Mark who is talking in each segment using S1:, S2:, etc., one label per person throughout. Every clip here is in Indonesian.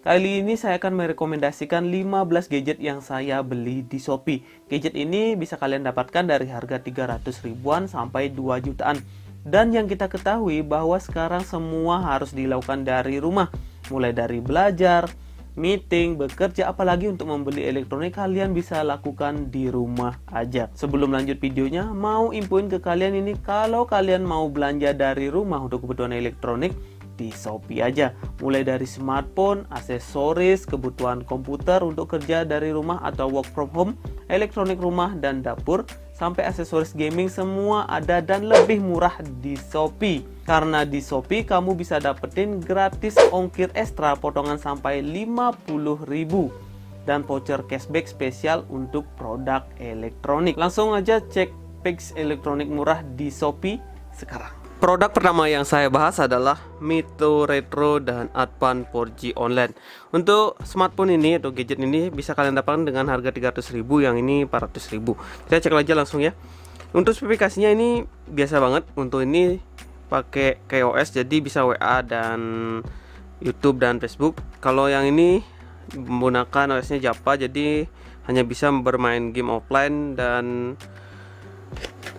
S1: Kali ini saya akan merekomendasikan 15 gadget yang saya beli di Shopee. Gadget ini bisa kalian dapatkan dari harga 300 ribuan sampai 2 jutaan. Dan yang kita ketahui bahwa sekarang semua harus dilakukan dari rumah. Mulai dari belajar, meeting, bekerja, apalagi untuk membeli elektronik kalian bisa lakukan di rumah aja. Sebelum lanjut videonya, mau infoin ke kalian ini kalau kalian mau belanja dari rumah untuk kebutuhan elektronik di Shopee aja, mulai dari smartphone, aksesoris, kebutuhan komputer untuk kerja dari rumah atau work from home, elektronik rumah dan dapur, sampai aksesoris gaming semua ada dan lebih murah di Shopee. Karena di Shopee kamu bisa dapetin gratis ongkir ekstra potongan sampai 50.000 dan voucher cashback spesial untuk produk elektronik. Langsung aja cek page elektronik murah di Shopee sekarang. Produk pertama yang saya bahas adalah Mito Retro dan Advan 4G Online. Untuk smartphone ini atau gadget ini bisa kalian dapatkan dengan harga 300.000, yang ini 400.000. Kita cek aja langsung ya. Untuk spesifikasinya ini biasa banget. Untuk ini pakai KOS, jadi bisa WA dan YouTube dan Facebook. Kalau yang ini menggunakan OS-nya Java, jadi hanya bisa bermain game offline dan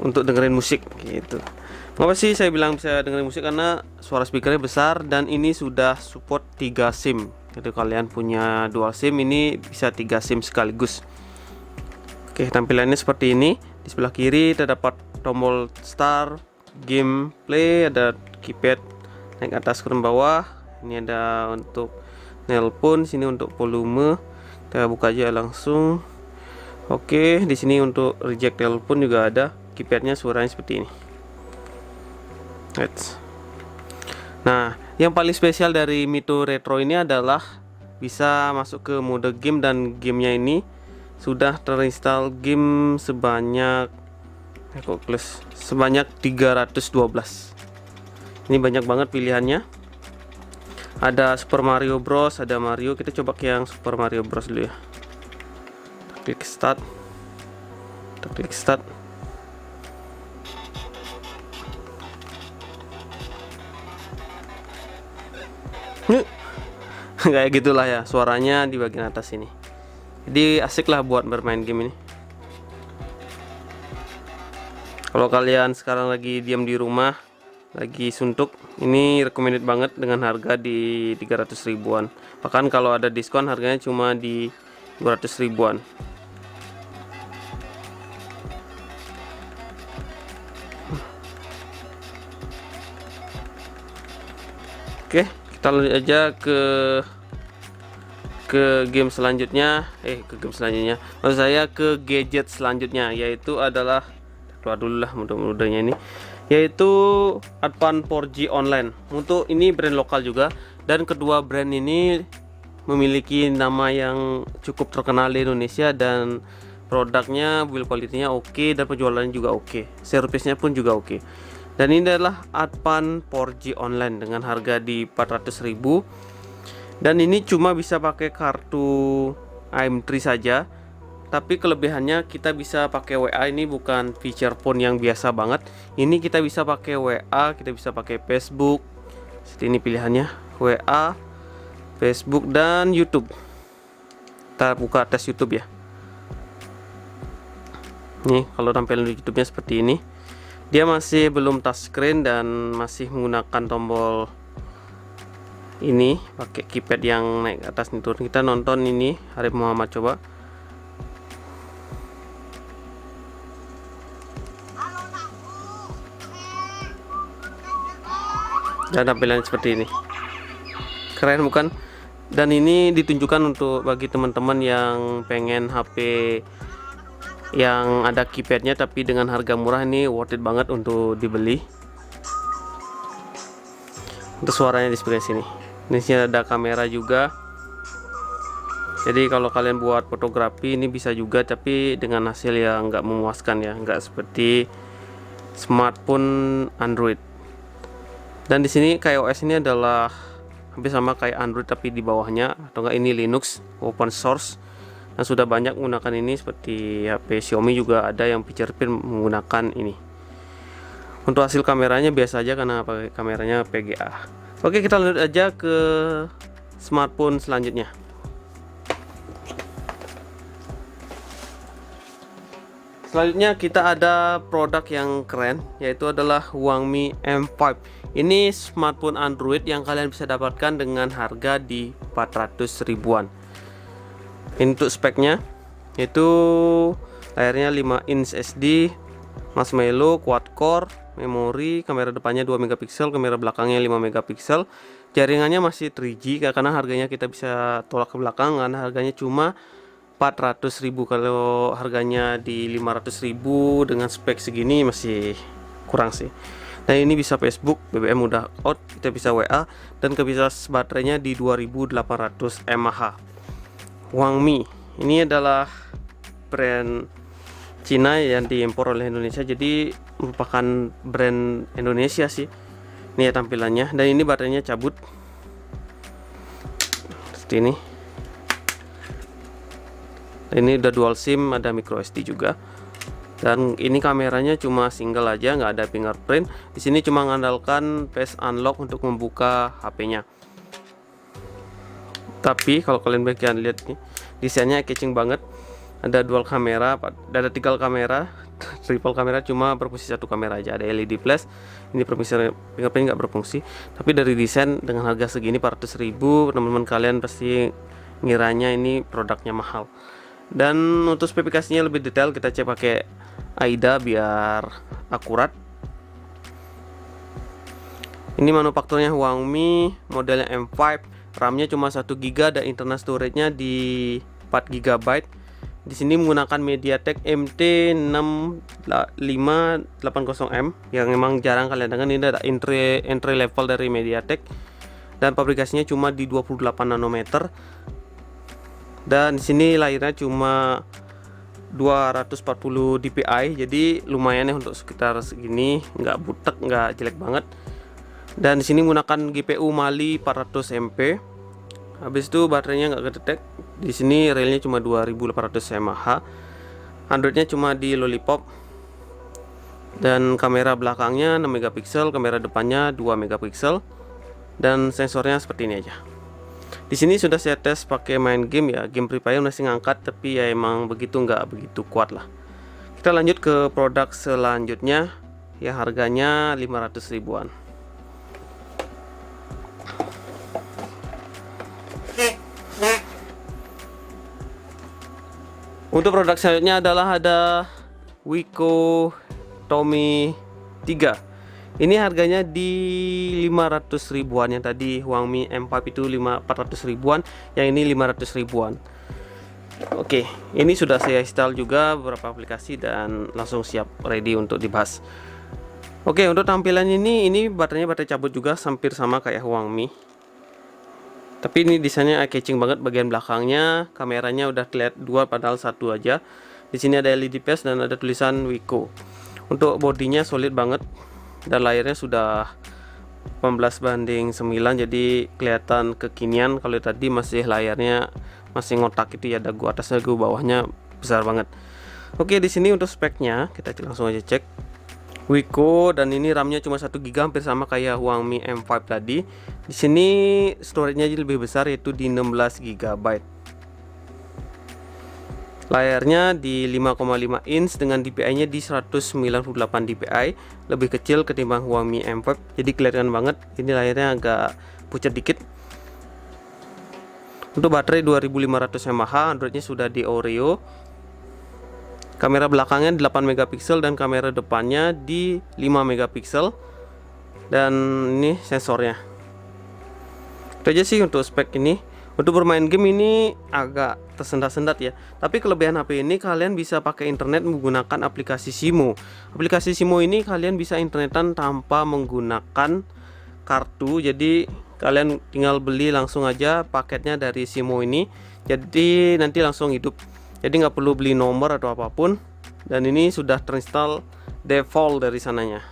S1: untuk dengerin musik gitu. Kenapa sih saya bilang bisa dengerin musik? Karena suara speakernya besar dan ini sudah support 3 SIM. Jadi kalian punya dual SIM, ini bisa 3 SIM sekaligus. Oke, tampilannya seperti ini. Di sebelah kiri terdapat tombol start, gameplay, ada keypad naik atas turun bawah. Ini ada untuk nelpon, sini untuk volume. Kita buka aja langsung. Oke, di sini untuk reject telepon juga ada. Keypadnya suaranya seperti ini. Nah, yang paling spesial dari Mito Retro ini adalah bisa masuk ke mode game, dan gamenya ini sudah terinstall game sebanyak 312. Ini banyak banget pilihannya. Ada Super Mario Bros, ada Mario. Kita coba ke yang Super Mario Bros dulu ya. Klik start. Kita klik start. Kayak gitulah ya suaranya di bagian atas ini. Jadi asik lah buat bermain game ini. Kalau kalian sekarang lagi diam di rumah, lagi suntuk, ini recommended banget dengan harga di 300 ribuan. Bahkan kalau ada diskon harganya cuma di 200 ribuan. Oke, kita lanjut aja ke game selanjutnya. Maksud saya ke gadget selanjutnya, yaitu adalah keluar dulu lah mudah-mudahnya ini, yaitu Advan 4G Online. Untuk ini brand lokal juga, dan kedua brand ini memiliki nama yang cukup terkenal di Indonesia, dan produknya build quality-nya oke, dan penjualannya juga oke, servisnya pun juga oke. Dan ini adalah Advan 4G Online dengan harga di 400.000, dan ini cuma bisa pakai kartu AM3 saja. Tapi kelebihannya kita bisa pakai WA, ini bukan feature phone yang biasa banget. Ini kita bisa pakai WA, kita bisa pakai Facebook. Seperti ini pilihannya, WA, Facebook dan YouTube. Kita buka tes YouTube ya. Nih kalau tampilan YouTube-nya seperti ini. Dia masih belum touchscreen dan masih menggunakan tombol ini, pakai keypad yang naik ke atas nih turun. Kita nonton ini Arif Muhammad, coba. Dan tampilannya seperti ini. Keren bukan? Dan ini ditunjukkan untuk bagi teman-teman yang pengen HP yang ada keypadnya tapi dengan harga murah. Ini worth it banget untuk dibeli. Untuk suaranya di sebelah sini. Di sini ada kamera juga. Jadi kalau kalian buat fotografi ini bisa juga, tapi dengan hasil yang nggak memuaskan ya, nggak seperti smartphone Android. Dan di sini KaiOS ini adalah hampir sama kayak Android tapi di bawahnya, atau enggak ini Linux open source. Dan sudah banyak menggunakan ini, seperti HP Xiaomi juga ada yang feature film menggunakan ini. Untuk hasil kameranya biasa aja karena pakai kameranya PGA. Oke, kita lanjut aja ke smartphone selanjutnya. Selanjutnya kita ada produk yang keren, yaitu adalah Xiaomi M5. Ini smartphone Android yang kalian bisa dapatkan dengan harga di 400 ribuan. Ini untuk speknya, yaitu layarnya 5 inch SD, Marshmallow, quad core, memori, kamera depannya 2 megapiksel, kamera belakangnya 5 megapiksel. Jaringannya masih 3G, karena harganya kita bisa tolak ke belakang, karena harganya cuma 400 ribu. Kalau harganya di 500 ribu dengan spek segini masih kurang sih. Nah, ini bisa Facebook, BBM udah out, kita bisa WA, dan kapasitas baterainya di 2800 mAh. Xiaomi ini adalah brand Cina yang diimpor oleh Indonesia, jadi merupakan brand Indonesia sih. Ini ya tampilannya, dan ini baterainya cabut seperti ini. Ini udah dual SIM, ada micro SD juga. Dan ini kameranya cuma single aja, nggak ada fingerprint. Di sini cuma mengandalkan face unlock untuk membuka HP-nya. Tapi kalau kalian bagian lihat nih, desainnya catching banget. Ada dual kamera, ada 3 kamera, triple kamera, cuma berfungsi 1 kamera aja. Ada LED flash. Ini fingerprint nggak berfungsi. Tapi dari desain dengan harga segini 400 ribu, teman-teman kalian pasti ngiranya ini produknya mahal. Dan untuk spesifikasinya lebih detail kita cek pakai AIDA biar akurat. Ini manufakturnya Xiaomi, modelnya M5, RAM-nya cuma 1 GB dan internal storage-nya di 4 GB. Di sini menggunakan MediaTek MT6580M yang memang jarang kalian dengar. Ini ada entry level dari MediaTek dan pabrikasinya cuma di 28 nanometer. Dan di sini layarnya cuma 240 dpi, jadi lumayan ya untuk sekitar segini, nggak butek, nggak jelek banget. Dan di sini menggunakan GPU Mali 400 MP. Habis itu baterainya nggak kedetek. Di sini relnya cuma 2800 mAh. Androidnya cuma di Lollipop. Dan kamera belakangnya 6 megapiksel, kamera depannya 2 megapiksel. Dan sensornya seperti ini aja. Di sini sudah saya tes pakai main game ya, game Free Fire masih ngangkat, tapi ya emang nggak begitu kuat lah. Kita lanjut ke produk selanjutnya yang harganya 500 ribuan. Untuk produk selanjutnya adalah ada Wiko Tommy 3. Ini harganya di 500 ribuan. Yang tadi Xiaomi M5 itu 400 ribuan, yang ini 500 ribuan. Oke, ini sudah saya install juga beberapa aplikasi dan langsung siap ready untuk dibahas. Oke, untuk tampilan ini baterainya baterai cabut juga, hampir sama kayak Xiaomi. Tapi ini desainnya eye catching banget. Bagian belakangnya kameranya udah terlihat 2 padahal 1 aja. Di sini ada LED flash dan ada tulisan Wiko. Untuk bodinya solid banget. Dan layarnya sudah 18:9, jadi kelihatan kekinian. Kalau tadi masih layarnya masih ngotak itu ya, dagu atasnya dagu bawahnya besar banget. Oke, di sini untuk speknya kita langsung aja cek. Wiko, dan ini RAM-nya cuma 1 GB, hampir sama kayak Xiaomi M5 tadi. Di sini storage-nya lebih besar, yaitu di 16 GB. Layarnya di 5,5 inch dengan DPI-nya di 198 dpi, lebih kecil ketimbang Xiaomi M5, jadi kelihatan banget. Ini layarnya agak pucat dikit. Untuk baterai 2500 mAh, Androidnya sudah di Oreo. Kamera belakangnya 8 megapiksel dan kamera depannya di 5 megapiksel. Dan ini sensornya. Itu aja sih untuk spek ini. Untuk bermain game ini agak tersendat-sendat ya. Tapi kelebihan HP ini, kalian bisa pakai internet menggunakan aplikasi Simo. Aplikasi Simo ini kalian bisa internetan tanpa menggunakan kartu. Jadi kalian tinggal beli langsung aja paketnya dari Simo ini. Jadi nanti langsung hidup. Jadi nggak perlu beli nomor atau apapun. Dan ini sudah terinstall default dari sananya.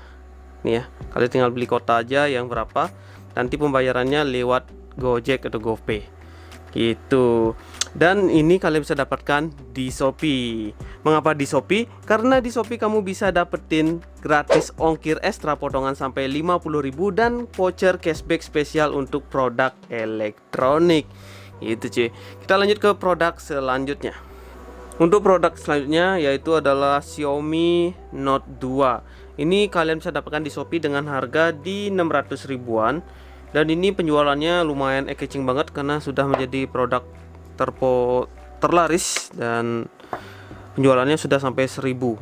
S1: Nih ya, kalian tinggal beli kuota aja yang berapa. Nanti pembayarannya lewat Gojek atau GoPay gitu. Dan ini kalian bisa dapatkan di Shopee. Mengapa di Shopee? Karena di Shopee kamu bisa dapetin gratis ongkir ekstra potongan sampai 50.000 dan voucher cashback spesial untuk produk elektronik. Itu cuy. Kita lanjut ke produk selanjutnya. Untuk produk selanjutnya yaitu adalah Xiaomi Note 2. Ini kalian bisa dapatkan di Shopee dengan harga di 600 ribuan. Dan ini penjualannya lumayan eye-catching banget karena sudah menjadi produk terlaris dan penjualannya sudah sampai 1000.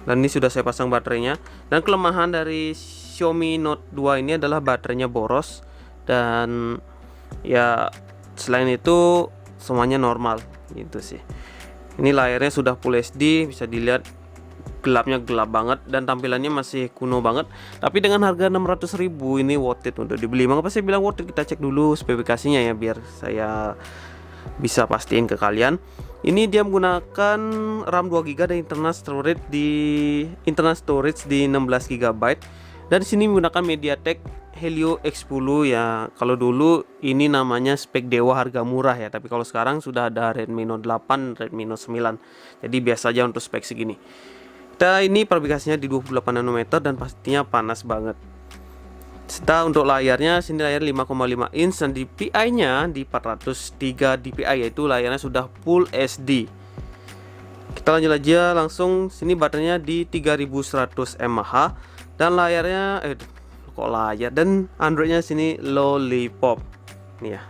S1: Dan ini sudah saya pasang baterainya. Dan kelemahan dari Xiaomi Note 2 ini adalah baterainya boros. Dan ya selain itu semuanya normal gitu sih. Ini layarnya sudah Full HD, bisa dilihat gelapnya gelap banget dan tampilannya masih kuno banget. Tapi dengan harga 600.000 ini worth it untuk dibeli. Mengapa saya bilang worth it? Kita cek dulu spesifikasinya ya biar saya bisa pastiin ke kalian. Ini dia menggunakan RAM 2GB dan internal storage di 16GB. Dan sini menggunakan MediaTek Helio X10 ya. Kalau dulu ini namanya spek dewa harga murah ya, tapi kalau sekarang sudah ada Redmi Note 8, Redmi Note 9. Jadi biasa aja untuk spek segini. Kita ini fabrikasinya di 28 nanometer dan pastinya panas banget. Serta untuk layarnya sini layar 5,5 inch dan DPI-nya di 403 dpi, yaitu layarnya sudah Full HD. Kita lanjut aja langsung. Sini baterainya di 3100 mAh dan layarnya dan Androidnya sini Lollipop. Nih ya.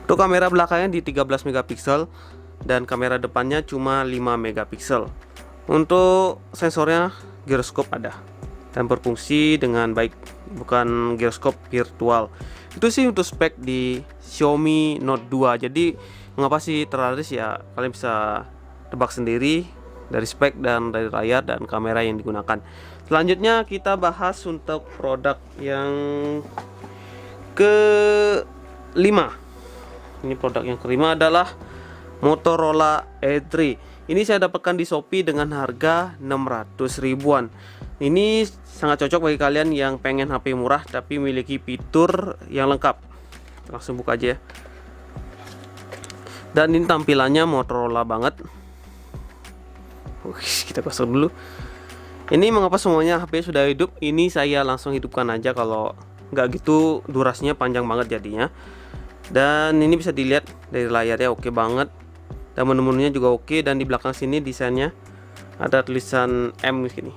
S1: Untuk kamera belakangnya di 13 megapiksel dan kamera depannya cuma 5 megapiksel. Untuk sensornya giroskop ada dan berfungsi dengan baik, bukan giroskop virtual. Itu sih untuk spek di Xiaomi Note 2. Jadi mengapa sih terlaris ya, kalian bisa tebak sendiri dari spek dan dari layar dan kamera yang digunakan. Selanjutnya kita bahas untuk produk yang kelima. Ini produk yang kelima adalah Motorola E3. Ini saya dapatkan di Shopee dengan harga 600 ribuan. Ini sangat cocok bagi kalian yang pengen HP murah tapi memiliki fitur yang lengkap. Langsung buka aja ya. Dan ini tampilannya Motorola banget. Kita pasang dulu. Ini mengapa semuanya HP sudah hidup? Ini saya langsung hidupkan aja, kalau nggak gitu durasinya panjang banget jadinya. Dan ini bisa dilihat dari layarnya oke banget. Dan menu-menunya juga oke. Dan di belakang sini desainnya ada tulisan M gini,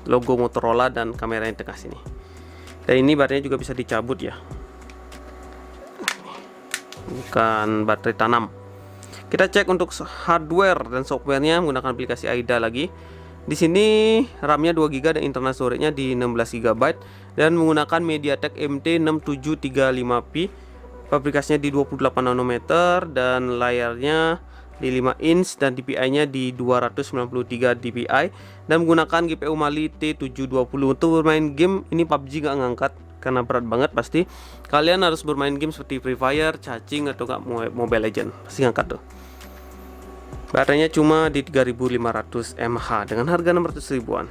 S1: logo Motorola dan kamera yang tengah sini. Dan ini baterainya juga bisa dicabut ya, bukan baterai tanam. Kita cek untuk hardware dan softwarenya menggunakan aplikasi AIDA lagi. Di sini RAM-nya 2GB dan internal storage-nya di 16GB dan menggunakan MediaTek MT6735P. Fabrikasinya di 28 nanometer dan layarnya di 5 inch dan DPI-nya di 293 dpi dan menggunakan GPU Mali T720. Untuk bermain game ini PUBG gak ngangkat karena berat banget pasti. Kalian harus bermain game seperti Free Fire, cacing atau gak Mobile Legend, pasti ngangkat tuh. Baterainya cuma di 3500 mAh dengan harga 600 ribuan.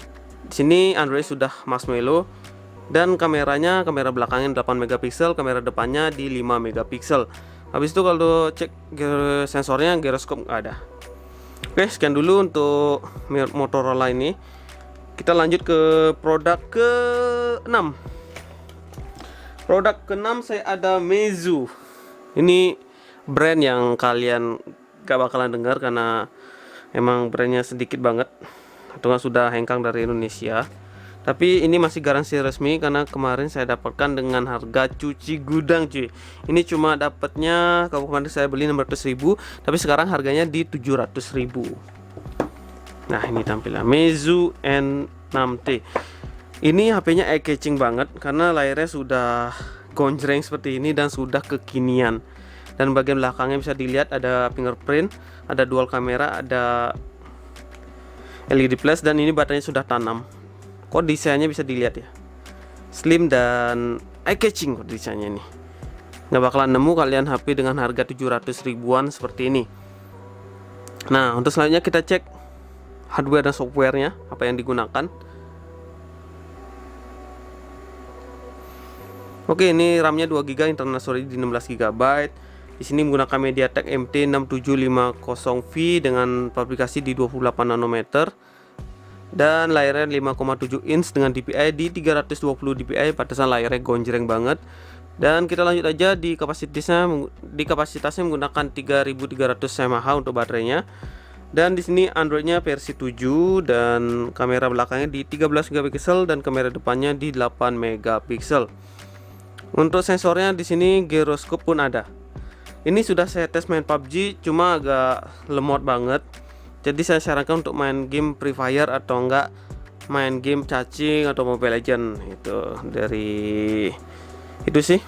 S1: Di sini Android sudah marshmallow dan kamera belakangnya 8 megapiksel, kamera depannya di 5 megapiksel. Habis itu kalau cek sensornya giroskop nggak ada. Oke, sekian dulu untuk Motorola ini. Kita lanjut ke produk ke-6. Produk ke-6 saya ada Meizu. Ini brand yang kalian gak bakalan dengar karena emang brandnya sedikit banget atau sudah hengkang dari Indonesia. Tapi ini masih garansi resmi karena kemarin saya dapatkan dengan harga cuci gudang cuy. Ini cuma dapatnya, kalau kemarin saya beli 600 ribu, tapi sekarang harganya di 700 ribu. Nah ini tampilan Meizu N6T. Ini HP-nya eye-catching banget karena layarnya sudah gonjreng seperti ini dan sudah kekinian. Dan bagian belakangnya bisa dilihat ada fingerprint, ada dual kamera, ada LED plus dan ini baterainya sudah tanam. Kok desainnya bisa dilihat ya, slim dan eye-catching kok desainnya ini. Nggak bakalan nemu kalian HP dengan harga 700 ribuan seperti ini. Nah untuk selanjutnya kita cek hardware dan softwarenya apa yang digunakan. Oke, ini RAM-nya 2GB, internal storage di 16GB. Di sini menggunakan MediaTek MT6750V dengan fabrikasi di 28 nanometer dan layarnya 5,7 inch dengan DPI di 320 dpi, pantesan layarnya gonjreng banget. Dan kita lanjut aja di kapasitasnya menggunakan 3300 mAh untuk baterainya. Dan di sini Androidnya versi 7 dan kamera belakangnya di 13 megapiksel dan kamera depannya di 8 megapiksel. Untuk sensornya di sini gyroscope pun ada. Ini sudah saya tes main PUBG, cuma agak lemot banget. Jadi saya sarankan untuk main game Free Fire atau enggak main game cacing atau Mobile Legend. Itu sih.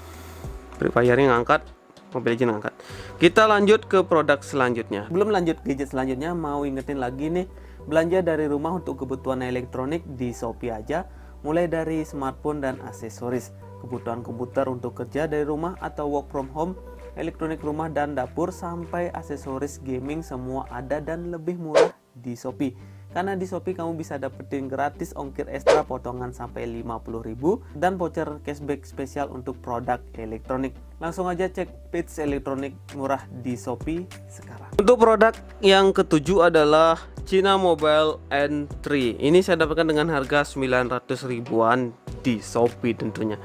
S1: Free Fire-nya ngangkat, Mobile Legends ngangkat. Kita lanjut ke produk selanjutnya. Belum lanjut gadget selanjutnya, mau ingetin lagi nih, belanja dari rumah untuk kebutuhan elektronik di Shopee aja, mulai dari smartphone dan aksesoris, kebutuhan komputer untuk kerja dari rumah atau work from home, elektronik rumah dan dapur, sampai aksesoris gaming, semua ada dan lebih murah di Shopee. Karena di Shopee kamu bisa dapetin gratis ongkir ekstra potongan sampai 50.000 dan voucher cashback spesial untuk produk elektronik. Langsung aja cek page elektronik murah di Shopee sekarang. Untuk produk yang ketujuh adalah China Mobile N3. Ini saya dapatkan dengan harga 900 ribuan di Shopee tentunya.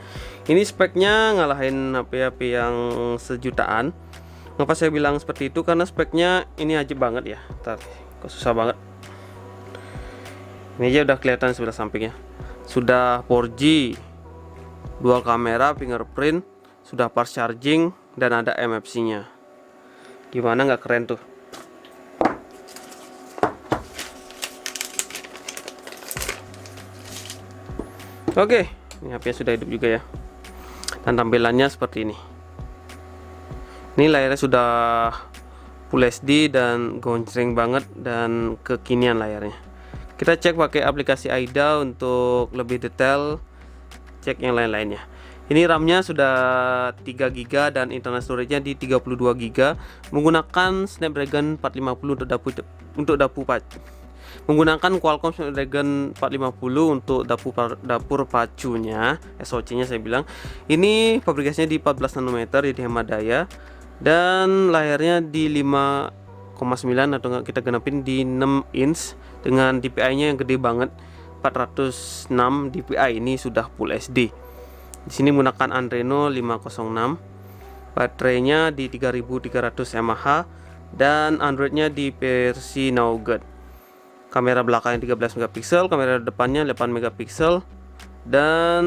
S1: Ini speknya ngalahin HP-HP yang sejutaan. Kenapa saya bilang seperti itu? Karena speknya ini aja banget ya. Ntar, kok susah banget. Ini aja udah kelihatan sebelah sampingnya. Sudah 4G, dual kamera, fingerprint, sudah fast charging, dan ada MFC-nya. Gimana nggak keren tuh? Oke, ini HP sudah hidup juga ya. Dan tampilannya seperti ini. Ini layarnya sudah Full HD dan gonjreng banget dan kekinian layarnya. Kita cek pakai aplikasi AIDA untuk lebih detail, cek yang lain-lainnya. Ini RAM-nya sudah 3 GB dan internal storage-nya di 32 GB, menggunakan Snapdragon 450 untuk menggunakan Qualcomm Snapdragon 450 untuk dapur pacunya, SoC-nya saya bilang. Ini fabrikasinya di 14 nanometer, jadi hemat daya, dan layarnya di 5,9 atau kita genapin di 6 inch dengan DPI-nya yang gede banget, 406 DPI. Ini sudah Full HD. Di sini menggunakan Adreno 506. Baterainya di 3300 mAh dan Android-nya di versi Nougat. Kamera belakangnya 13 megapiksel, kamera depannya 8 megapiksel, dan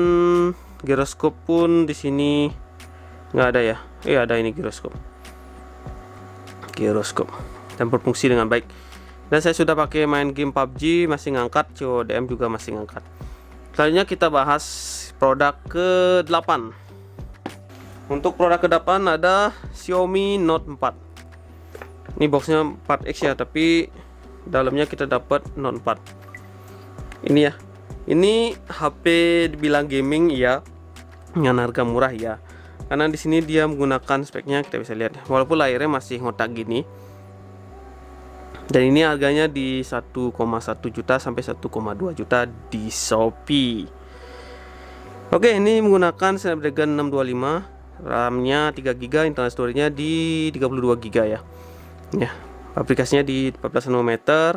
S1: gyroscope pun di sini nggak ada ya. Ada ini gyroscope dan berfungsi dengan baik. Dan saya sudah pakai main game PUBG, masih ngangkat, CODM juga masih ngangkat. Selanjutnya kita bahas produk ke-8. Untuk produk ke-8 ada Xiaomi Note 4. Ini boxnya 4X ya, tapi dalamnya kita dapat Note 4. Ini ya. Ini HP dibilang gaming ya, dengan harga murah ya. Karena di sini dia menggunakan speknya, kita bisa lihat. Walaupun layarnya masih ngotak gini. Dan ini harganya di 1,1 juta sampai 1,2 juta di Shopee. Oke, ini menggunakan Snapdragon 625, RAM-nya 3 GB, internal storage-nya di 32 GB ya. Ya, aplikasinya di 14 nanometer.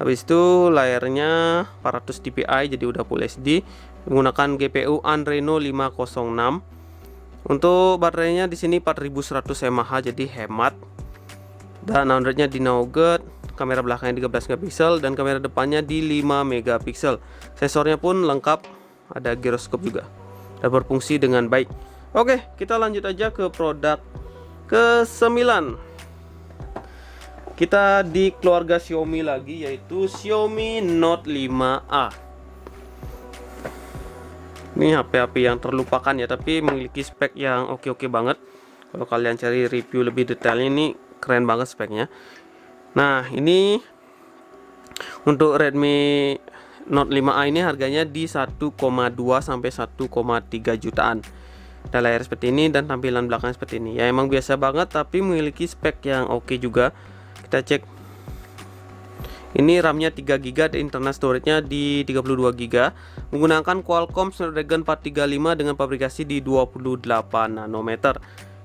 S1: Habis itu layarnya 400 dpi, jadi udah Full HD. Menggunakan GPU Adreno 506. Untuk baterainya di sini 4100 mAh, jadi hemat. Dan Android-nya di Nougat. Kamera belakangnya 13 megapiksel dan kamera depannya di 5 megapiksel. Sensornya pun lengkap, ada gyroscope juga dan berfungsi dengan baik. Oke, kita lanjut aja ke produk ke-9. Kita di keluarga Xiaomi lagi, yaitu Xiaomi Note 5A. Ini HP-HP yang terlupakan ya, tapi memiliki spek yang oke-oke banget. Kalau kalian cari review lebih detailnya, ini keren banget speknya. Nah, ini untuk Redmi Note 5A ini harganya di 1,2 sampai 1,3 jutaan. Dan layar seperti ini dan tampilan belakang seperti ini. Ya emang biasa banget, tapi memiliki spek yang oke juga. Kita cek. Ini RAM-nya 3 GB dan internal storage-nya di 32 GB. Menggunakan Qualcomm Snapdragon 435 dengan fabrikasi di 28 nanometer.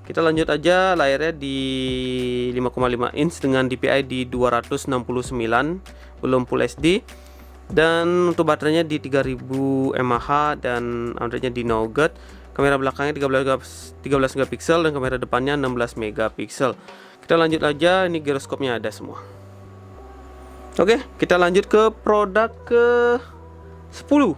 S1: Kita lanjut aja, layarnya di 5,5 inch dengan DPI di 269, belum Full HD. Dan untuk baterainya di 3000 mAh dan Androidnya di Nougat. Kamera belakangnya 13 megapiksel dan kamera depannya 16 megapiksel. Kita lanjut aja, ini giroskopnya ada semua. Oke, kita lanjut ke produk ke 10.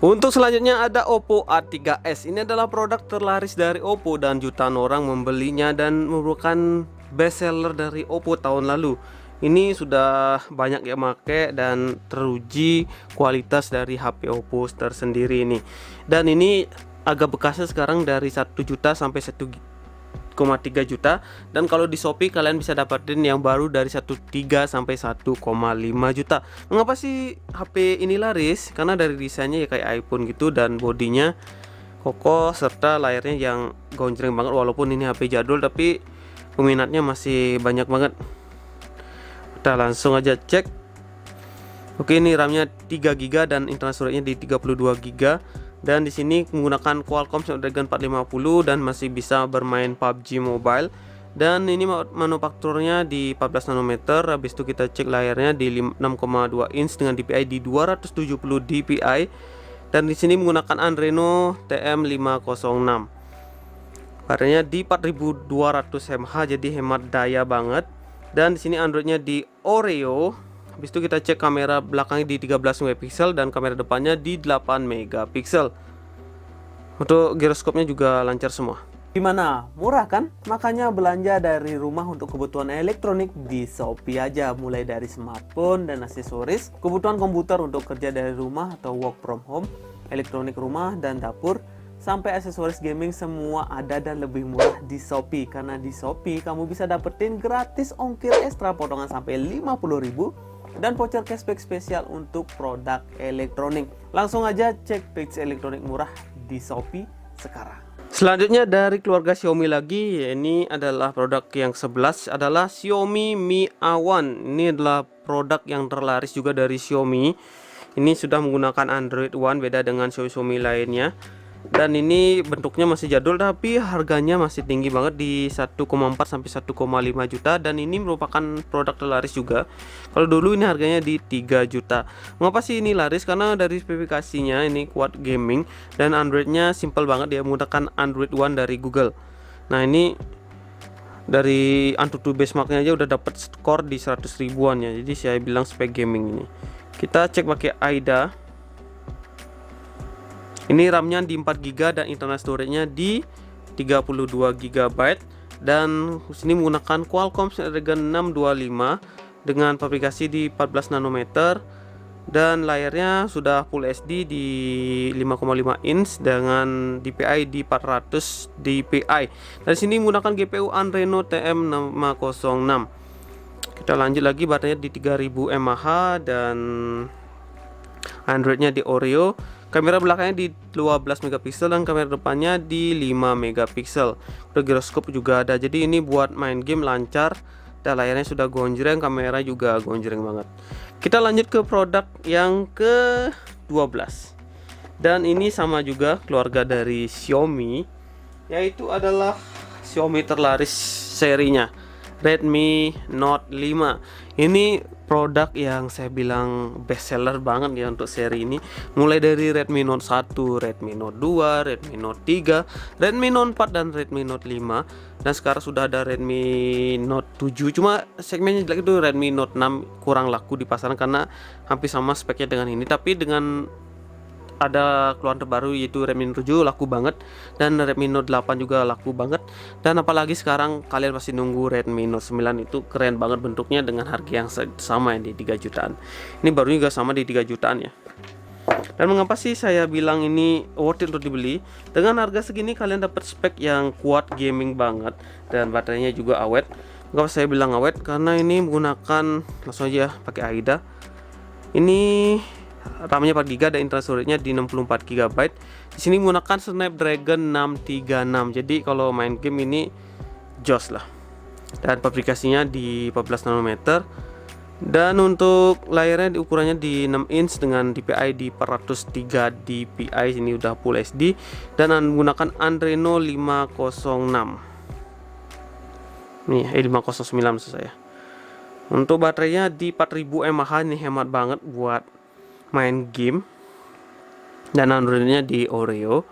S1: Untuk selanjutnya ada Oppo A3s. Ini adalah produk terlaris dari Oppo dan jutaan orang membelinya dan merupakan best seller dari Oppo tahun lalu. Ini sudah banyak yang pakai dan teruji kualitas dari HP Oppo tersendiri ini. Dan ini agak bekasnya sekarang dari 1 juta sampai 1,3 juta, dan kalau di Shopee kalian bisa dapetin yang baru dari 1,3 sampai 1,5 juta. Mengapa sih HP ini laris? Karena dari desainnya ya kayak iPhone gitu dan bodinya kokoh serta layarnya yang gonjreng banget. Walaupun ini HP jadul tapi peminatnya masih banyak banget. Kita langsung aja cek. Oke, ini RAM-nya 3 GB dan internal storage-nya di 32 GB. Dan di sini menggunakan Qualcomm Snapdragon 450 dan masih bisa bermain PUBG Mobile. Dan ini manufakturnya di 14 nanometer. Habis itu kita cek layarnya di 6,2 inch dengan DPI di 270 dpi. Dan di sini menggunakan Adreno TM506. Baterainya di 4200 mAh, jadi hemat daya banget. Dan di sini Androidnya di Oreo. Habis itu kita cek kamera belakangnya di 13 megapiksel dan kamera depannya di 8 megapiksel. Untuk giroskopnya juga lancar semua. Gimana? Murah kan? Makanya belanja dari rumah untuk kebutuhan elektronik di Shopee aja. Mulai dari smartphone dan aksesoris, kebutuhan komputer untuk kerja dari rumah atau work from home, elektronik rumah dan dapur, sampai aksesoris gaming, semua ada dan lebih murah di Shopee. Karena di Shopee kamu bisa dapetin gratis ongkir ekstra potongan sampai 50.000 dan voucher cashback spesial untuk produk elektronik. Langsung aja cek page elektronik murah di Shopee sekarang. Selanjutnya dari keluarga Xiaomi lagi, ini adalah produk yang 11 adalah Xiaomi Mi A1. Ini adalah produk yang terlaris juga dari Xiaomi. Ini sudah menggunakan Android One, beda dengan Xiaomi lainnya. Dan ini bentuknya masih jadul tapi harganya masih tinggi banget di 1,4 sampai 1,5 juta, dan ini merupakan produk terlaris juga. Kalau dulu ini harganya di 3 juta. Mengapa sih ini laris? Karena dari spesifikasinya ini kuat gaming dan Androidnya simple banget, dia menggunakan Android One dari Google. Nah, ini dari Antutu benchmarknya aja udah dapat skor di 100 ribuan ya. Jadi saya bilang spek gaming ini. Kita cek pakai AIDA. Ini RAM-nya di 4 GB dan internal storage-nya di 32 GB. Dan sini menggunakan Qualcomm Snapdragon 625 dengan fabrikasi di 14 nanometer. Dan layarnya sudah Full HD di 5,5 inch dengan DPI di 400 dpi. Dari sini menggunakan GPU Adreno TM506. Kita lanjut lagi, baterainya di 3000 mAh dan Androidnya di Oreo. Kamera belakangnya di 12 megapiksel dan kamera depannya di 5 megapiksel. Udah giroskop juga ada. Jadi ini buat main game lancar. Dan layarnya sudah gonjreng, kamera juga gonjreng banget. Kita lanjut ke produk yang ke-12. Dan ini sama juga keluarga dari Xiaomi, yaitu adalah Xiaomi terlaris serinya, Redmi Note 5. Ini produk yang saya bilang best seller banget ya untuk seri ini. Mulai dari Redmi Note 1, Redmi Note 2, Redmi Note 3, Redmi Note 4 dan Redmi Note 5. Dan sekarang sudah ada Redmi Note 7. Cuma segmennya jelek itu Redmi Note 6 kurang laku di pasaran karena hampir sama speknya dengan ini. Tapi dengan ada keluaran terbaru yaitu Redmi Note 7 laku banget, dan Redmi Note 8 juga laku banget. Dan apalagi sekarang kalian pasti nunggu Redmi Note 9, itu keren banget bentuknya dengan harga yang sama yang di 3 jutaan. Ini baru juga sama di 3 jutaan ya. Dan mengapa sih saya bilang ini worth it untuk dibeli? Dengan harga segini kalian dapat spek yang kuat gaming banget dan baterainya juga awet. Mengapa saya bilang awet? Karena ini menggunakan, langsung aja pakai AIDA. Ini RAM-nya 4 GB dan internal storage-nya di 64 GB. Di sini menggunakan Snapdragon 636. Jadi kalau main game ini jos lah. Dan fabrikasinya di 14 nanometer. Dan untuk layarnya ukurannya di 6 inch dengan DPI di 403 dpi. Ini udah Full HD dan menggunakan Adreno 506. Nih, 509 maksud saya. Untuk baterainya di 4000 mAh, ini hemat banget buat main game. Dan Androidnya di Oreo.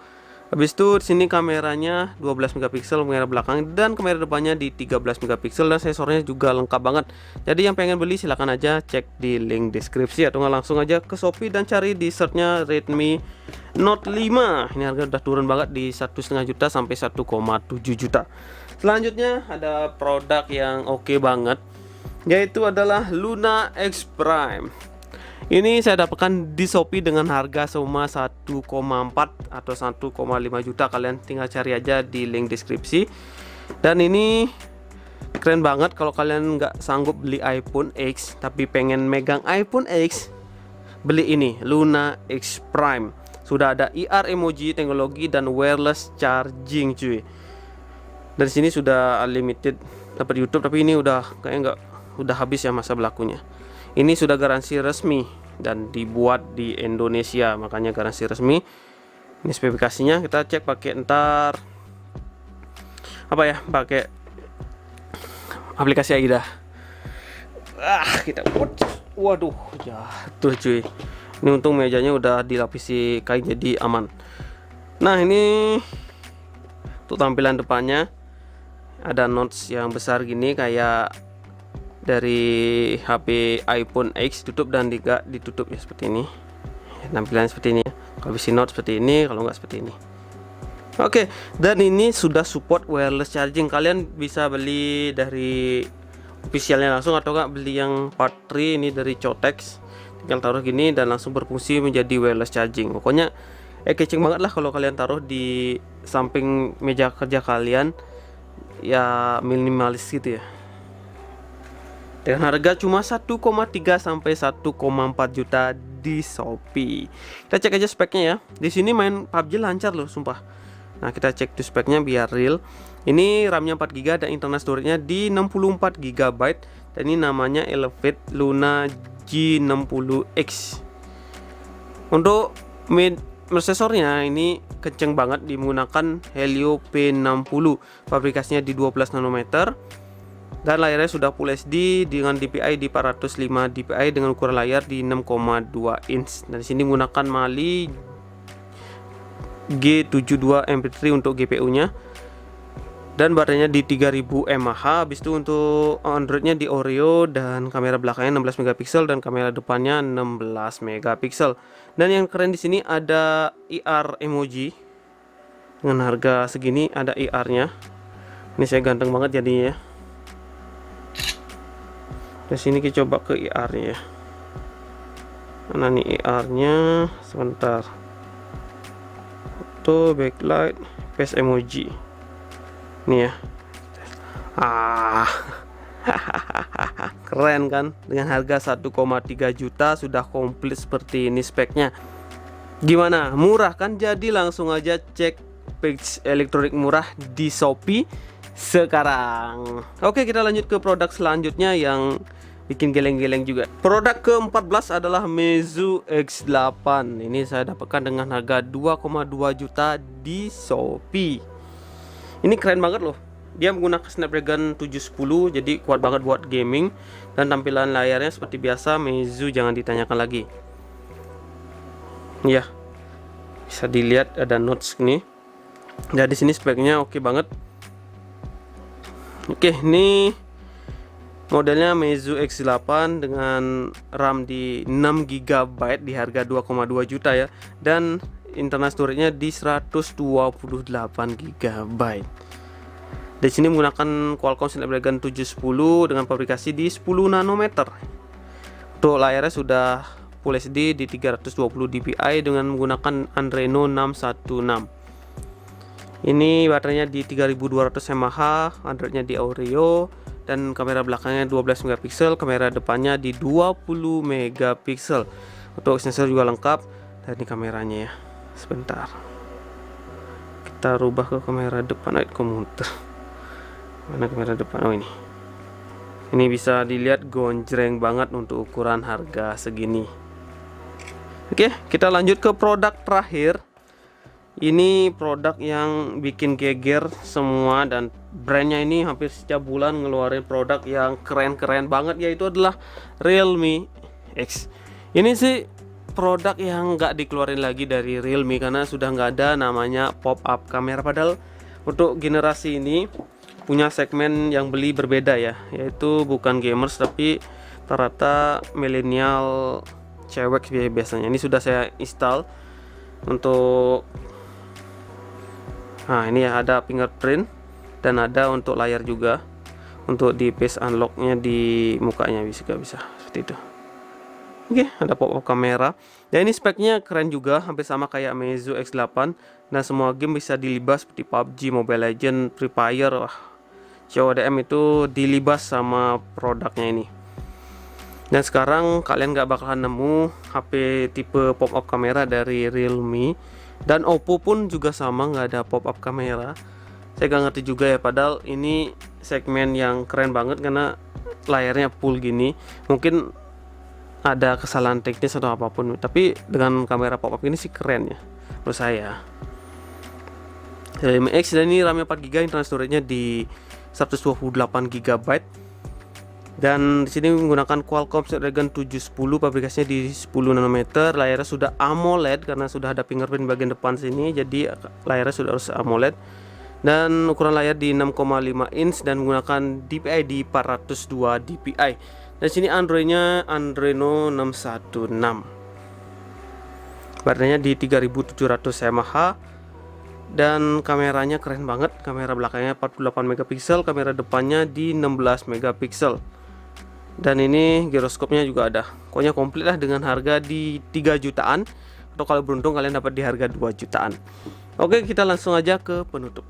S1: Habis itu di sini kameranya 12 megapiksel kamera belakang dan kamera depannya di 13 megapiksel dan sensornya juga lengkap banget. Jadi yang pengen beli silahkan aja cek di link deskripsi atau nggak langsung aja ke Shopee dan cari di searchnya Redmi Note 5. Ini harga udah turun banget di 1,5 juta sampai 1,7 juta. Selanjutnya ada produk yang oke banget, yaitu adalah Luna X Prime. Ini saya dapatkan di Shopee dengan harga cuma 1,4 atau 1,5 juta. Kalian tinggal cari aja di link deskripsi. Dan ini keren banget kalau kalian nggak sanggup beli iPhone X tapi pengen megang iPhone X, beli ini Luna X Prime. Sudah ada IR emoji teknologi dan wireless charging cuy. Dari sini sudah unlimited dapat YouTube, tapi ini udah kayaknya udah habis ya masa berlakunya. Ini sudah garansi resmi dan dibuat di Indonesia, makanya garansi resmi. Ini spesifikasinya kita cek pakai pakai aplikasi AIDA. Kita waduh, jatuh cuy. Ini untung mejanya udah dilapisi kain jadi aman. Nah, ini untuk tampilan depannya ada notch yang besar gini kayak dari HP iPhone X, tutup dan ditutup ya seperti ini. Tampilan seperti ini ya. Kalau bisa note seperti ini, kalau nggak seperti ini. Oke, dan ini sudah support wireless charging. Kalian bisa beli dari officialnya langsung atau nggak beli yang part 3 ini dari Chotex. Tinggal taruh gini dan langsung berfungsi menjadi wireless charging. Pokoknya keceng banget lah kalau kalian taruh di samping meja kerja kalian. Ya minimalis gitu ya. Dengan harga cuma 1,3 sampai 1,4 juta di Shopee. Kita cek aja speknya ya. Di sini main PUBG lancar loh, sumpah. Nah, kita cek tuh speknya biar real. Ini RAM-nya 4 GB dan internal storage-nya di 64 GB. Dan ini namanya Elevate Luna G60X. Untuk prosesornya ini kenceng banget, menggunakan Helio P60. Pabrikasinya di 12 nanometer. Dan layarnya sudah Full HD dengan DPI di 405 dpi dengan ukuran layar di 6,2 inch. Dan di sini menggunakan Mali G72 MP3 untuk GPU-nya. Dan baterainya di 3000 mAh. Habis itu untuk Android-nya di Oreo dan kamera belakangnya 16 megapiksel dan kamera depannya 16 megapiksel. Dan yang keren di sini ada IR emoji. Dengan harga segini ada IR-nya. Ini saya ganteng banget jadinya ya. Di sini kita coba ke IR-nya ya. Mana nih IR-nya? Sebentar. Foto, backlight, face emoji. Nih ya. Keren kan? Dengan harga 1,3 juta sudah komplit seperti ini speknya. Gimana? Murah kan? Jadi langsung aja cek page elektronik murah di Shopee sekarang. Oke, kita lanjut ke produk selanjutnya yang bikin geleng-geleng juga. Produk ke-14 adalah Meizu X8. Ini saya dapatkan dengan harga 2,2 juta di Shopee. Ini keren banget loh. Dia menggunakan Snapdragon 710, jadi kuat banget buat gaming. Dan tampilan layarnya seperti biasa, Meizu jangan ditanyakan lagi. Ya, bisa dilihat ada notes nih. Jadi sini speknya oke banget. Oke, ini modelnya Meizu X8 dengan RAM di 6 GB di harga 2,2 juta ya. Dan internal storage-nya di 128 GB. Di sini menggunakan Qualcomm Snapdragon 710 dengan pabrikasi di 10 nanometer. Untuk layarnya sudah Full HD di 320 dpi dengan menggunakan Adreno 616. Ini baterainya di 3200 mAh, Android-nya di Oreo, dan kamera belakangnya 12 megapiksel, kamera depannya di 20 megapiksel. Untuk sensor juga lengkap. Dan ini kameranya ya. Sebentar. Kita rubah ke kamera depan komuter. Mana kamera depan? Oh ini. Ini bisa dilihat gonjreng banget untuk ukuran harga segini. Oke, kita lanjut ke produk terakhir. Ini produk yang bikin geger semua, dan brandnya ini hampir setiap bulan ngeluarin produk yang keren-keren banget, yaitu adalah Realme X. Ini sih produk yang nggak dikeluarin lagi dari Realme karena sudah nggak ada namanya pop-up kamera. Padahal untuk generasi ini punya segmen yang beli berbeda ya, yaitu bukan gamers tapi rata-rata milenial cewek biasanya. Ini sudah saya install untuk, nah ini ya, ada fingerprint dan ada untuk layar juga, untuk di face unlocknya di mukanya bisa seperti itu. Oke, ada pop-up kamera. Dan ini speknya keren juga, hampir sama kayak Meizu X8. Nah, semua game bisa dilibas seperti PUBG, Mobile Legends, Free Fire. Wah, CODM itu dilibas sama produknya ini. Dan sekarang kalian gak bakalan nemu HP tipe pop-up kamera dari Realme. Dan Oppo pun juga sama, nggak ada pop-up kamera. Saya gak ngerti juga ya, padahal ini segmen yang keren banget karena layarnya full gini. Mungkin ada kesalahan teknis atau apapun, tapi dengan kamera pop-up ini sih keren ya menurut saya. Realme X, dan ini RAM-nya 4GB, internal storage-nya di 128 GB. Dan di sini menggunakan Qualcomm Snapdragon 710, pabrikasinya di 10 nanometer. Layarnya sudah AMOLED karena sudah ada fingerprint bagian depan sini, jadi layarnya sudah harus AMOLED. Dan ukuran layar di 6,5 inch dan menggunakan DPI di 402 DPI. Dan sini Android-nya Adreno 616. Baterainya di 3700 mAh. Dan kameranya keren banget. Kamera belakangnya 48 megapiksel, kamera depannya di 16 megapiksel. Dan ini giroskopnya juga ada. Pokoknya komplit lah, dengan harga di 3 jutaan. Atau kalau beruntung kalian dapat di harga 2 jutaan. Oke, kita langsung aja ke penutup.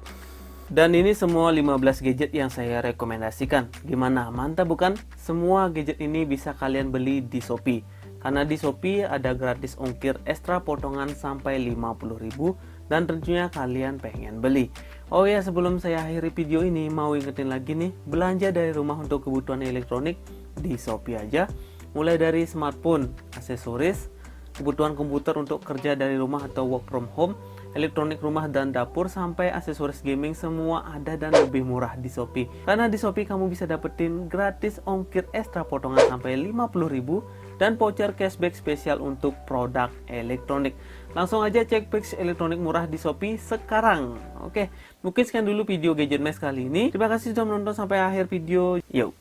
S1: Dan ini semua 15 gadget yang saya rekomendasikan. Gimana? Mantap bukan? Semua gadget ini bisa kalian beli di Shopee. Karena di Shopee ada gratis ongkir ekstra potongan sampai 50.000, dan tentunya kalian pengen beli. Oh ya, sebelum saya akhiri video ini, mau ingetin lagi nih, belanja dari rumah untuk kebutuhan elektronik di Shopee aja. Mulai dari smartphone, aksesoris, kebutuhan komputer untuk kerja dari rumah atau work from home, elektronik rumah dan dapur, sampai aksesoris gaming, semua ada dan lebih murah di Shopee. Karena di Shopee kamu bisa dapetin gratis ongkir ekstra potongan sampai 50.000 dan voucher cashback spesial untuk produk elektronik. Langsung aja cek pix elektronik murah di Shopee sekarang. Oke, mungkin sekian dulu video Gadget Mas kali ini. Terima kasih sudah menonton sampai akhir video. Yo.